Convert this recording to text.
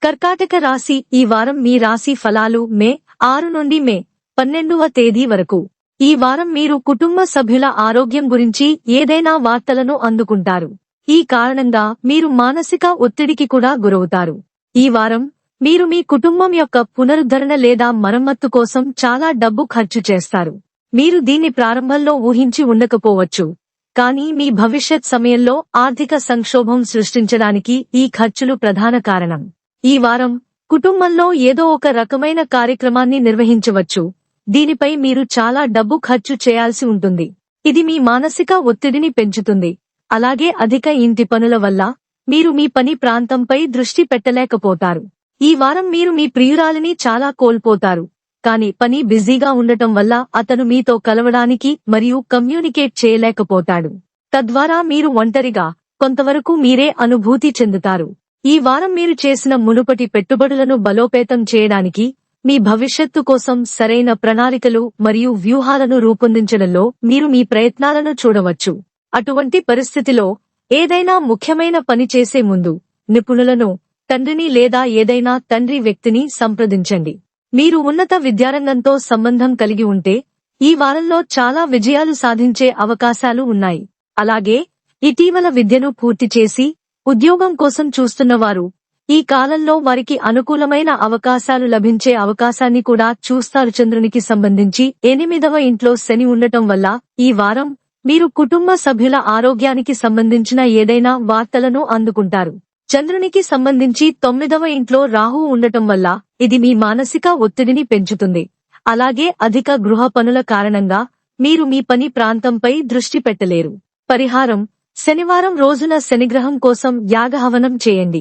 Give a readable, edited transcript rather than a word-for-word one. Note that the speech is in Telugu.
కర్కాటక రాశి. ఈ వారం మీ రాశి ఫలాలు మే 6 నుండి మే 12వ తేదీ వరకు. ఈ వారం మీరు కుటుంబ సభ్యుల ఆరోగ్యం గురించి ఏదైనా వార్తలను అందుకుంటారు. ఈ కారణంగా మీరు మానసిక ఒత్తిడికి కూడా గురవుతారు. ఈ వారం మీరు మీ కుటుంబం యొక్క పునరుద్ధరణ లేదా మరమ్మత్తు కోసం చాలా డబ్బు ఖర్చు చేస్తారు. మీరు దీన్ని ప్రారంభంలో ఊహించి ఉండకపోవచ్చు, కానీ మీ భవిష్యత్ సమయంలో ఆర్థిక సంక్షోభం సృష్టించడానికి ఈ ఖర్చులు ప్రధాన కారణం. ఈ వారం కుటుంబంలో ఏదో ఒక రకమైన కార్యక్రమాన్ని నిర్వహించవచ్చు. దీనిపై మీరు చాలా డబ్బు ఖర్చు చేయాల్సి ఉంటుంది. ఇది మీ మానసిక ఒత్తిడిని పెంచుతుంది. అలాగే అధిక ఇంటి పనుల వల్ల మీరు మీ పని ప్రాంతంపై దృష్టి పెట్టలేకపోతారు. ఈ వారం మీరు మీ ప్రియురాలిని చాలా కోల్పోతారు, కానీ పని బిజీగా ఉండటం వల్ల అతను మీతో కలవడానికి మరియు కమ్యూనికేట్ చేయలేకపోతాడు. తద్వారా మీరు ఒంటరిగా, కొంతవరకు మీరే అనుభూతి చెందుతారు. ఈ వారం మీరు చేసిన మునుపటి పెట్టుబడులను బలోపేతం చేయడానికి, మీ భవిష్యత్తు కోసం సరైన ప్రణాళికలు మరియు వ్యూహాలను రూపొందించడంలో మీరు మీ ప్రయత్నాలను చూడవచ్చు. అటువంటి పరిస్థితిలో ఏదైనా ముఖ్యమైన పని చేసే ముందు నిపుణులను, తండ్రిని లేదా ఏదైనా తండ్రి వ్యక్తిని సంప్రదించండి. మీరు ఉన్నత విద్యారంగంతో సంబంధం కలిగి ఉంటే ఈ వారంలో చాలా విజయాలు సాధించే అవకాశాలు ఉన్నాయి. అలాగే ఇటీవల విద్యను పూర్తి చేసి ఉద్యోగం కోసం చూస్తున్నవారు ఈ కాలంలో వారికి అనుకూలమైన అవకాశాలు లభించే అవకాశాన్ని కూడా చూస్తారు. చంద్రునికి సంబంధించి 8వ ఇంట్లో శని ఉండటం వల్ల ఈ వారం మీరు కుటుంబ సభ్యుల ఆరోగ్యానికి సంబంధించిన ఏదైనా వార్తలను అందుకుంటారు. చంద్రునికి సంబంధించి 9వ ఇంట్లో రాహువు ఉండటం వల్ల ఇది మీ మానసిక ఒత్తిడిని పెంచుతుంది. అలాగే అధిక గృహ పనుల కారణంగా మీరు మీ పని ప్రాంతంపై దృష్టి పెట్టలేరు. పరిహారం: శనివారం రోజున శనిగ్రహం కోసం యాగహవనం చేయండి.